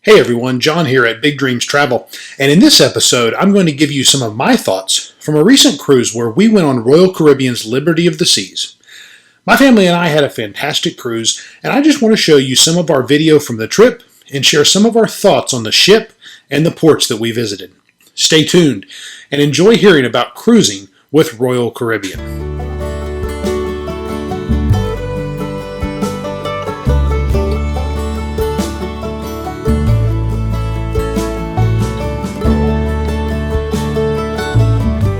Hey everyone, John here at Big Dreams Travel, and in this episode I'm going to give you some of my thoughts from a recent cruise where we went on Royal Caribbean's Liberty of the Seas. My family and I had a fantastic cruise, and I just want to show you some of our video from the trip and share some of our thoughts on the ship and the ports that we visited. Stay tuned and enjoy hearing about cruising with Royal Caribbean.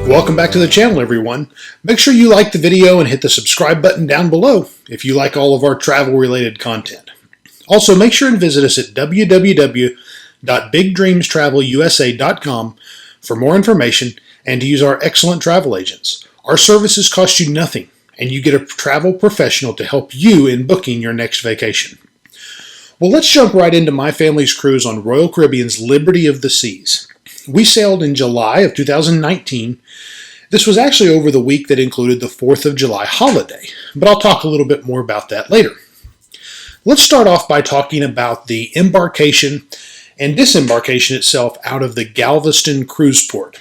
Welcome back to the channel, everyone. Make sure you like the video and hit the subscribe button down below if you like all of our travel-related content. Also, make sure and visit us at www.bigdreamstravelusa.com for more information and to use our excellent travel agents. Our services cost you nothing, and you get a travel professional to help you in booking your next vacation. Well, let's jump right into my family's cruise on Royal Caribbean's Liberty of the Seas. We sailed in July of 2019. This was actually over the week that included the 4th of July holiday, but I'll talk a little bit more about that later. Let's start off by talking about the embarkation and disembarkation itself out of the Galveston cruise port.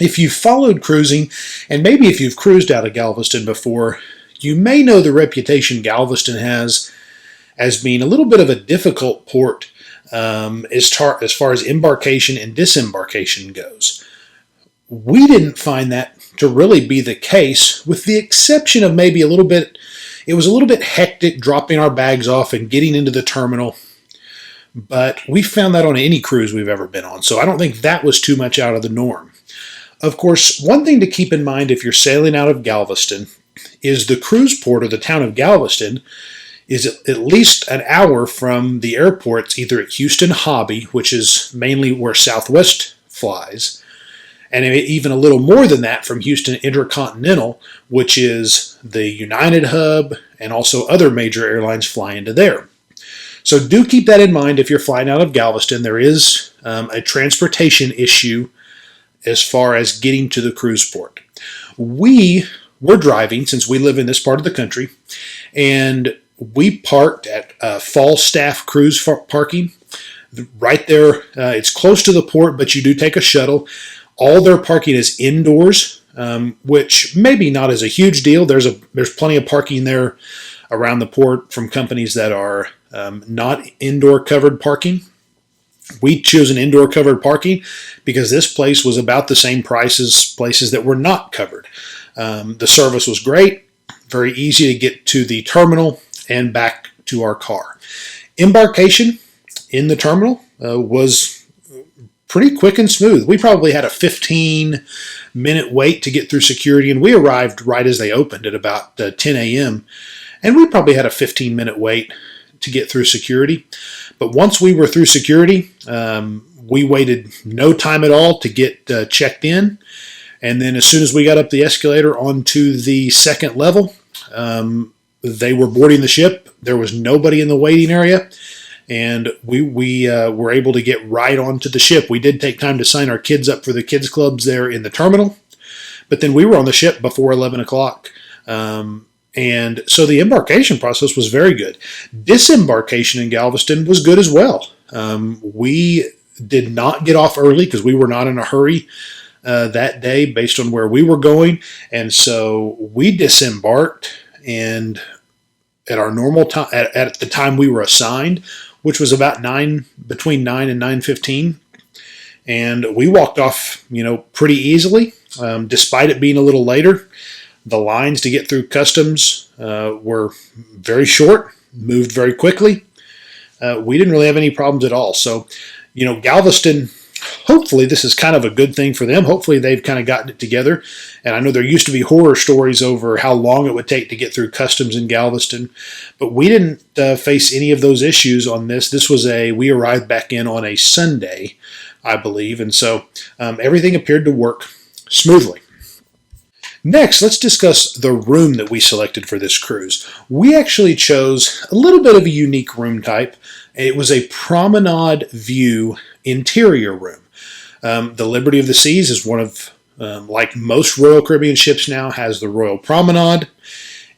If you've followed cruising, and maybe if you've cruised out of Galveston before, you may know the reputation Galveston has as being a little bit of a difficult port as far as embarkation and disembarkation goes. We didn't find that to really be the case, with the exception of maybe it was a little bit hectic dropping our bags off and getting into the terminal, but we found that on any cruise we've ever been on, so I don't think that was too much out of the norm. Of course, one thing to keep in mind if you're sailing out of Galveston is the cruise port, or the town of Galveston, is at least an hour from the airports, either at Houston Hobby, which is mainly where Southwest flies, and even a little more than that from Houston Intercontinental, which is the United hub, and also other major airlines fly into there. So do keep that in mind if you're flying out of Galveston. There is a transportation issue as far as getting to the cruise port. We were driving, since we live in this part of the country, and we parked at Falstaff Cruise Parking. Right there, it's close to the port, but you do take a shuttle. All their parking is indoors, which maybe not is a huge deal. There's plenty of parking there around the port from companies that are not indoor covered parking. We chose an indoor covered parking because this place was about the same price as places that were not covered. The service was great, very easy to get to the terminal and back to our car. Embarkation in the terminal was pretty quick and smooth. We probably had a 15-minute wait to get through security, and we arrived right as they opened at about 10 a.m., and we probably had a 15-minute wait to get through security. But once we were through security, we waited no time at all to get checked in, and then as soon as we got up the escalator onto the second level, they were boarding the ship. There was nobody in the waiting area, and we were able to get right onto the ship. We did take time to sign our kids up for the kids clubs there in the terminal, but then we were on the ship before 11 o'clock. And so the embarkation process was very good. Disembarkation in Galveston was good as well. We did not get off early because we were not in a hurry that day based on where we were going, and so we disembarked, and at our normal time, at the time we were assigned, which was about between 9 and 9:15, and we walked off, pretty easily, despite it being a little later. The lines to get through customs were very short, moved very quickly. We didn't really have any problems at all. So, Galveston, hopefully this is kind of a good thing for them. Hopefully they've kind of gotten it together. And I know there used to be horror stories over how long it would take to get through customs in Galveston, but we didn't face any of those issues on this. We arrived back in on a Sunday, I believe, and so everything appeared to work smoothly. Next, let's discuss the room that we selected for this cruise. We actually chose a little bit of a unique room type. It was a promenade view interior room. The Liberty of the Seas is one of, like most Royal Caribbean ships now, has the Royal Promenade,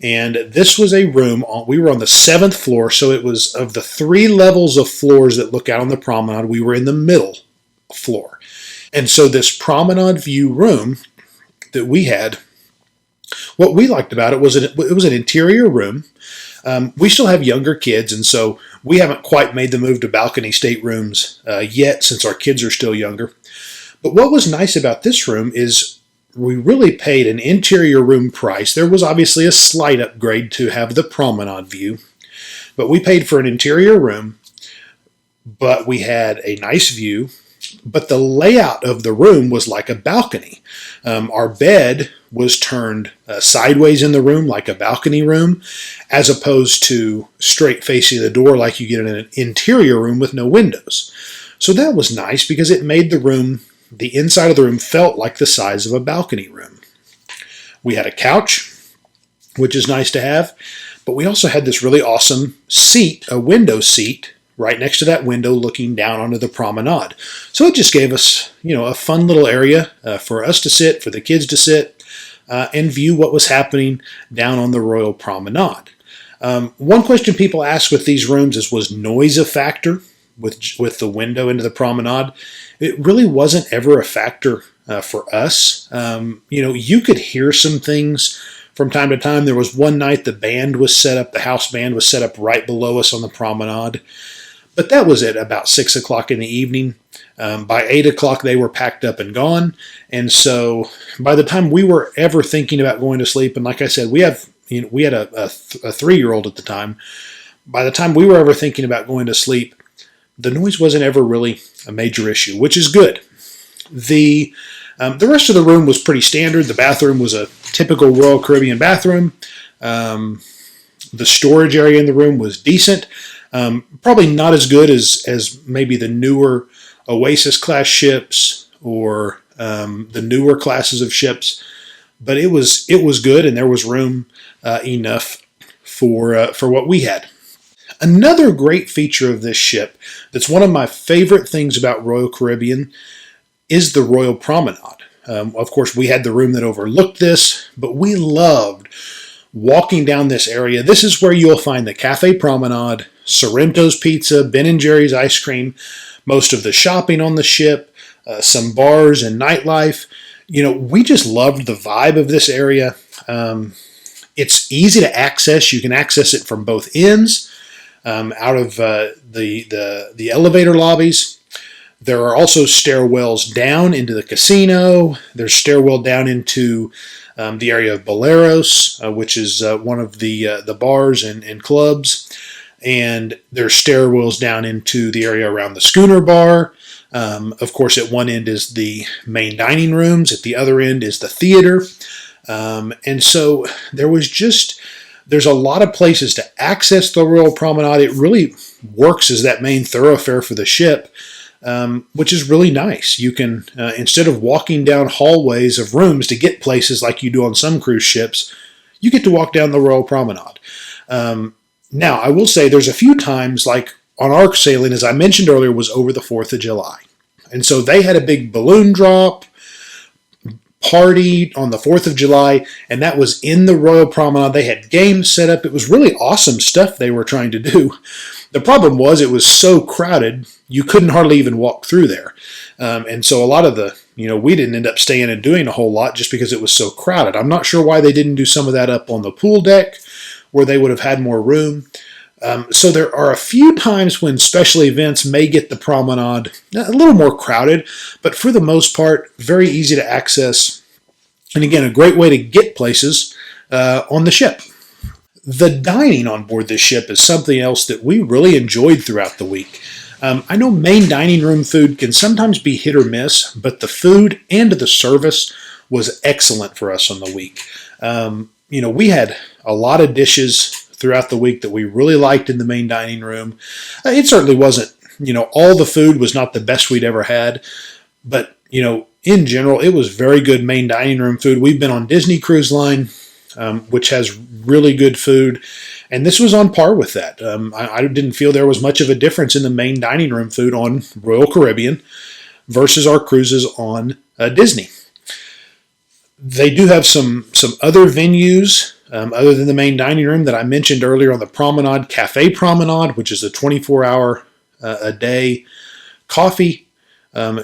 And this was a room, we were on the 7th floor, so it was of the 3 levels of floors that look out on the promenade, we were in the middle floor. And so this promenade view room that we had, what we liked about it was it was an interior room. We still have younger kids, and so we haven't quite made the move to balcony staterooms yet since our kids are still younger. But what was nice about this room is we really paid an interior room price. There was obviously a slight upgrade to have the promenade view, but we paid for an interior room, but we had a nice view. But the layout of the room was like a balcony. Our bed was turned sideways in the room like a balcony room, as opposed to straight facing the door like you get in an interior room with no windows. So that was nice because it made the inside of the room felt like the size of a balcony room. We had a couch, which is nice to have, but we also had this really awesome seat, a window seat, right next to that window looking down onto the promenade. So it just gave us, a fun little area for us to sit, for the kids to sit, and view what was happening down on the Royal Promenade. One question people ask with these rooms is, was noise a factor with the window into the promenade? It really wasn't ever a factor for us. You could hear some things from time to time. There was one night the house band was set up right below us on the promenade. But that was at about 6 o'clock in the evening. By 8 o'clock, they were packed up and gone. And so by the time we were ever thinking about going to sleep, and like I said, we had a 3-year-old at the time. By the time we were ever thinking about going to sleep, the noise wasn't ever really a major issue, which is good. The rest of the room was pretty standard. The bathroom was a typical Royal Caribbean bathroom. The storage area in the room was decent. Probably not as good as maybe the newer Oasis class ships or the newer classes of ships, but it was good, and there was room enough for what we had. Another great feature of this ship that's one of my favorite things about Royal Caribbean is the Royal Promenade. Of course, we had the room that overlooked this, but we loved walking down this area. This is where you'll find the Cafe Promenade, Sorrento's Pizza, Ben & Jerry's ice cream, most of the shopping on the ship, some bars and nightlife. We just loved the vibe of this area. It's easy to access. You can access it from both ends, out of the elevator lobbies. There are also stairwells down into the casino. There's stairwell down into the area of Boleros, which is one of the bars and clubs. And there's stairwells down into the area around the Schooner Bar. Of course, at one end is the main dining rooms. At the other end is the theater. And so there's a lot of places to access the Royal Promenade. It really works as that main thoroughfare for the ship, which is really nice. You can, instead of walking down hallways of rooms to get places like you do on some cruise ships, you get to walk down the Royal Promenade. Now, I will say there's a few times, like on our sailing, as I mentioned earlier, was over the 4th of July. And so they had a big balloon drop party on the 4th of July, and that was in the Royal Promenade. They had games set up. It was really awesome stuff they were trying to do. The problem was it was so crowded, you couldn't hardly even walk through there. And so a lot of we didn't end up staying and doing a whole lot just because it was so crowded. I'm not sure why they didn't do some of that up on the pool deck where they would have had more room. So there are a few times when special events may get the promenade a little more crowded, but for the most part, very easy to access. And again, a great way to get places on the ship. The dining on board this ship is something else that we really enjoyed throughout the week. I know main dining room food can sometimes be hit or miss, but the food and the service was excellent for us on the week. We had a lot of dishes throughout the week that we really liked in the main dining room. It certainly wasn't, all the food was not the best we'd ever had, but, in general, it was very good main dining room food. We've been on Disney Cruise Line, which has really good food, and this was on par with that. I didn't feel there was much of a difference in the main dining room food on Royal Caribbean versus our cruises on Disney. They do have some other venues other than the main dining room that I mentioned earlier on the Promenade, Cafe Promenade, which is a 24-hour a day coffee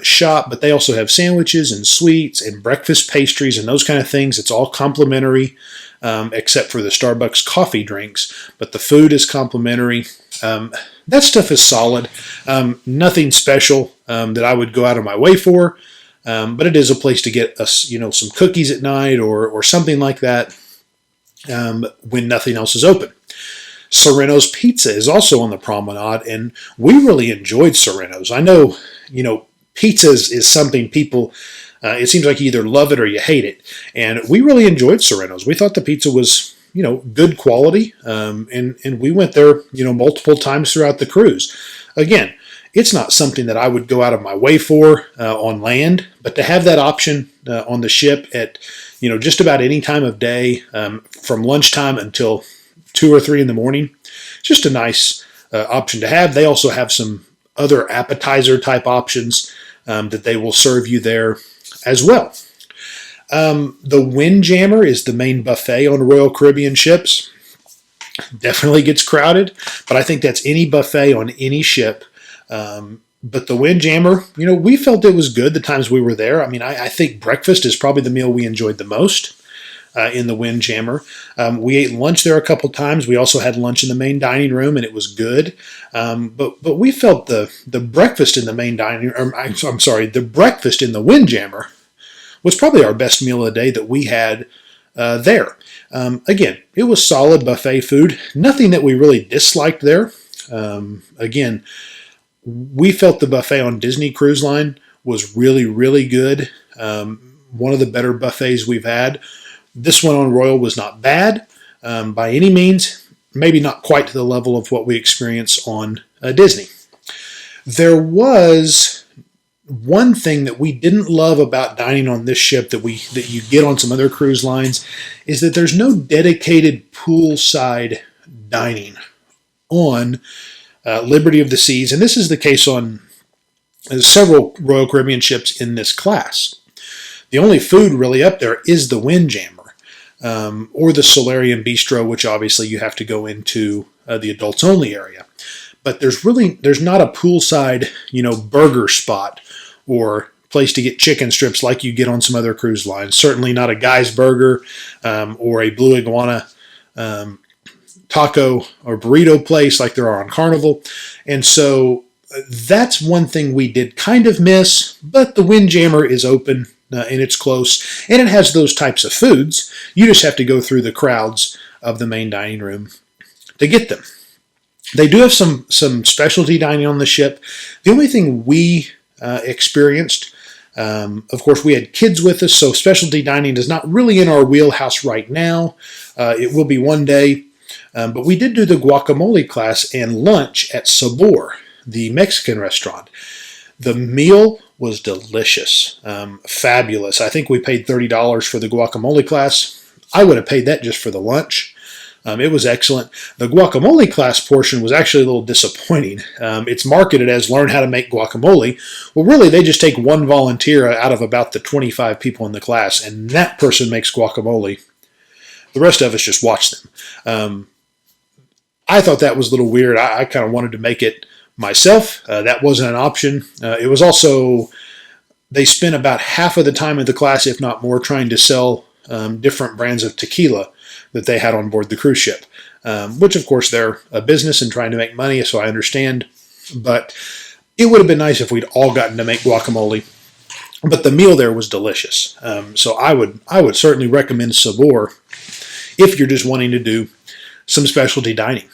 shop, but they also have sandwiches and sweets and breakfast pastries and those kind of things. It's all complimentary, except for the Starbucks coffee drinks, but the food is complimentary. That stuff is solid. Nothing special that I would go out of my way for, but it is a place to get us, some cookies at night or something like that when nothing else is open. Sereno's Pizza is also on the Promenade, and we really enjoyed Sereno's. I know, pizza is something people, it seems like you either love it or you hate it, and we really enjoyed Sereno's. We thought the pizza was, good quality, and we went there, multiple times throughout the cruise. Again, it's not something that I would go out of my way for on land, but to have that option on the ship at, just about any time of day, from lunchtime until 2 or 3 in the morning, just a nice option to have. They also have some other appetizer type options that they will serve you there as well. The Windjammer is the main buffet on Royal Caribbean ships. Definitely gets crowded, but I think that's any buffet on any ship. But the Windjammer, we felt it was good the times we were there. I mean, I think breakfast is probably the meal we enjoyed the most in the Windjammer. We ate lunch there a couple times. We also had lunch in the main dining room, and it was good. But we felt the breakfast in the main dining room, the breakfast in the Windjammer was probably our best meal of the day that we had there. Again, it was solid buffet food. Nothing that we really disliked there. Again, we felt the buffet on Disney Cruise Line was really, really good. One of the better buffets we've had. This one on Royal was not bad by any means. Maybe not quite to the level of what we experienced on Disney. There was one thing that we didn't love about dining on this ship that you get on some other cruise lines is that there's no dedicated poolside dining on Liberty of the Seas, and this is the case on several Royal Caribbean ships in this class. The only food really up there is the Windjammer, or the Solarium Bistro, which obviously you have to go into the adults only area. But there's not a poolside, burger spot or place to get chicken strips like you get on some other cruise lines. Certainly not a Guy's Burger or a Blue Iguana taco or burrito place like there are on Carnival. And so that's one thing we did kind of miss, but the Windjammer is open and it's close, and it has those types of foods. You just have to go through the crowds of the main dining room to get them. They do have some specialty dining on the ship. The only thing we experienced, of course, we had kids with us, so specialty dining is not really in our wheelhouse right now. It will be one day. But we did do the guacamole class and lunch at Sabor, the Mexican restaurant. The meal was delicious, fabulous. I think we paid $30 for the guacamole class. I would have paid that just for the lunch. It was excellent. The guacamole class portion was actually a little disappointing. It's marketed as learn how to make guacamole. Well, really, they just take one volunteer out of about the 25 people in the class, and that person makes guacamole. The rest of us just watch them. I thought that was a little weird. I kind of wanted to make it myself. That wasn't an option. It was also, they spent about half of the time of the class, if not more, trying to sell different brands of tequila that they had on board the cruise ship, which of course they're a business and trying to make money, so I understand. But it would have been nice if we'd all gotten to make guacamole. But the meal there was delicious. So I would certainly recommend Sabor if you're just wanting to do some specialty dining.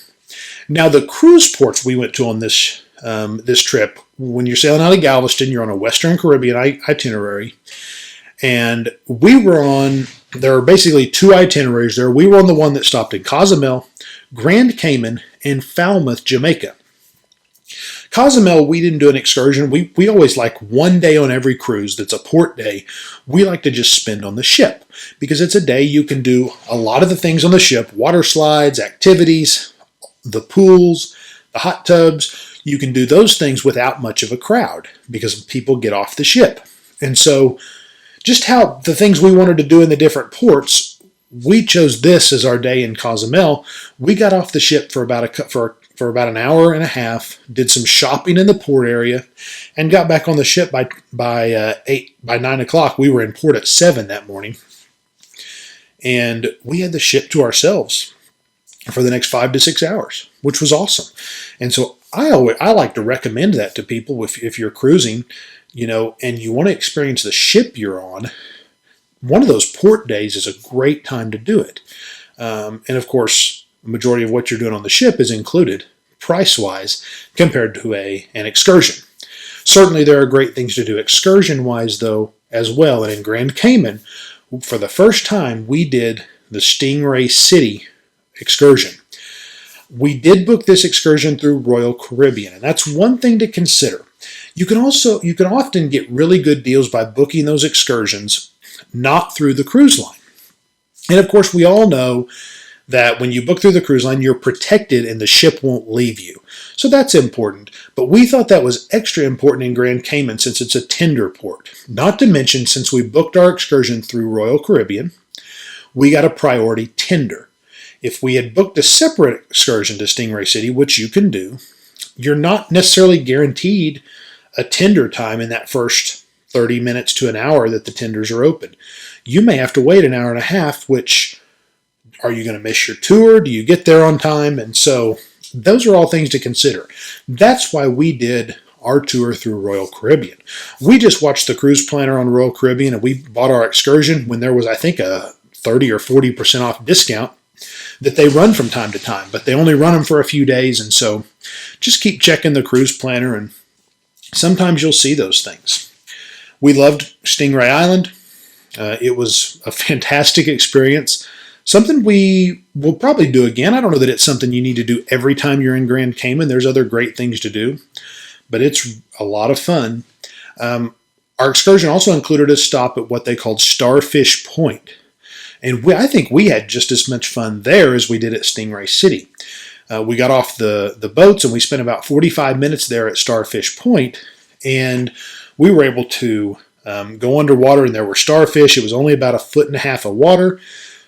Now, the cruise ports we went to on this trip, when you're sailing out of Galveston, you're on a Western Caribbean itinerary, and there are basically 2 itineraries there. We were on the one that stopped in Cozumel, Grand Cayman, and Falmouth, Jamaica. Cozumel, we didn't do an excursion. We always like one day on every cruise that's a port day. We like to just spend on the ship because it's a day you can do a lot of the things on the ship, water slides, activities, the pools, the hot tubs. You can do those things without much of a crowd because people get off the ship. And so just how the things we wanted to do in the different ports, we chose this as our day in Cozumel. We got off the ship for about an hour and a half, did some shopping in the port area, and got back on the ship by 9 o'clock. We were in port at 7 that morning, and we had the ship to ourselves for the next 5 to 6 hours, which was awesome. And so I like to recommend that to people if you're cruising, and you want to experience the ship you're on. One of those port days is a great time to do it. And of course, the majority of what you're doing on the ship is included price-wise compared to an excursion. Certainly there are great things to do excursion-wise, though, as well. And in Grand Cayman, for the first time, we did the Stingray City excursion. We did book this excursion through Royal Caribbean, and that's one thing to consider. You can often get really good deals by booking those excursions not through the cruise line. And of course, we all know that when you book through the cruise line, you're protected and the ship won't leave you. So that's important. But we thought that was extra important in Grand Cayman since it's a tender port. Not to mention, since we booked our excursion through Royal Caribbean, we got a priority tender. If we had booked a separate excursion to Stingray City, which you can do, you're not necessarily guaranteed a tender time in that first 30 minutes to an hour that the tenders are open. You may have to wait an hour and a half, which, are you going to miss your tour? Do you get there on time? And so those are all things to consider. That's why we did our tour through Royal Caribbean. We just watched the cruise planner on Royal Caribbean, and we bought our excursion when there was, I think, a 30 or 40% off discount that they run from time to time, but they only run them for a few days. And so just keep checking the cruise planner, and sometimes you'll see those things. We loved Stingray Island. It was a fantastic experience. Something we will probably do again. I don't know that it's something you need to do every time you're in Grand Cayman. There's other great things to do, but it's a lot of fun. Our excursion also included a stop at what they called Starfish Point. And I think we had just as much fun there as we did at Stingray City. We got off the boats and we spent about 45 minutes there at Starfish Point, and we were able to go underwater, and there were starfish. It was only about 1.5 feet of water,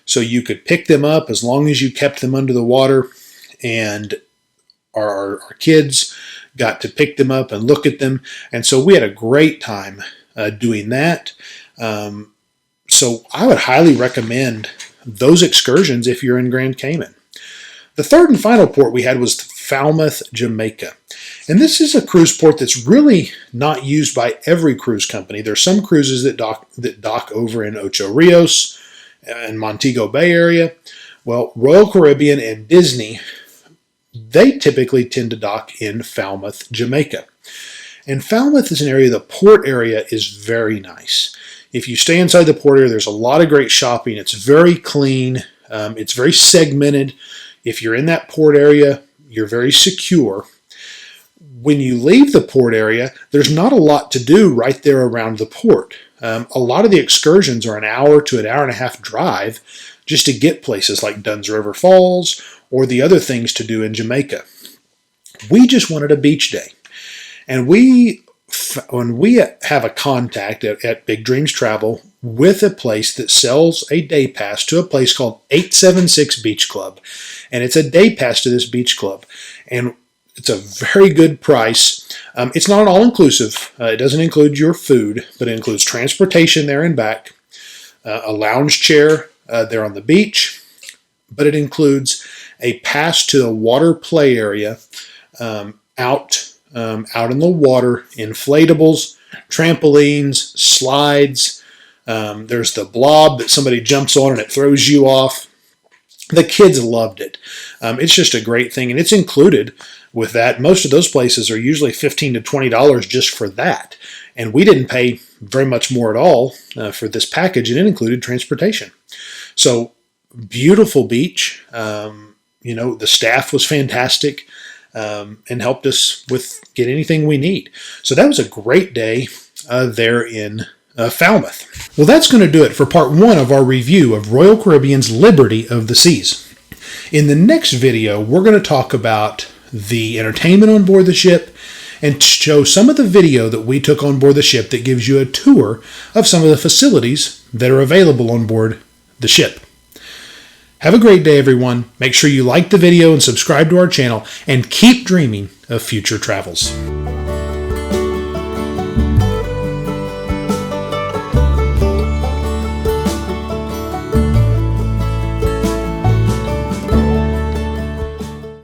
so you could pick them up as long as you kept them under the water, and our kids got to pick them up and look at them. And so we had a great time doing that. So I would highly recommend those excursions if you're in Grand Cayman. The third and final port we had was Falmouth, Jamaica. And this is a cruise port that's really not used by every cruise company. There's some cruises that dock over in Ocho Rios and Montego Bay area. Well, Royal Caribbean and Disney, they typically tend to dock in Falmouth, Jamaica. And Falmouth is an area, the port area is very nice. If you stay inside the port area, there's a lot of great shopping. It's very clean. It's very segmented. If you're in that port area, you're very secure. When you leave the port area, there's not a lot to do right there around the port. A lot of the excursions are an hour to an hour and a half drive just to get places like Dunn's River Falls or the other things to do in Jamaica. We just wanted a beach day. And when we have a contact at Big Dreams Travel with a place that sells a day pass to a place called 876 Beach Club. And it's a day pass to this beach club. And it's a very good price. It's not an all-inclusive. It doesn't include your food, but it includes transportation there and back, a lounge chair there on the beach, but it includes a pass to the water play area out in the water, inflatables, trampolines, slides. There's the blob that somebody jumps on and it throws you off. The kids loved it. It's just a great thing, and it's included with that. Most of those places are usually $15 to $20 just for that, and we didn't pay very much more at all for this package, and it included transportation. So beautiful beach. The staff was fantastic and helped us get anything we need. So that was a great day there in Falmouth. Well, that's going to do it for part 1 of our review of Royal Caribbean's Liberty of the Seas. In the next video, we're going to talk about the entertainment on board the ship and show some of the video that we took on board the ship that gives you a tour of some of the facilities that are available on board the ship. Have a great day, everyone. Make sure you like the video and subscribe to our channel, and keep dreaming of future travels.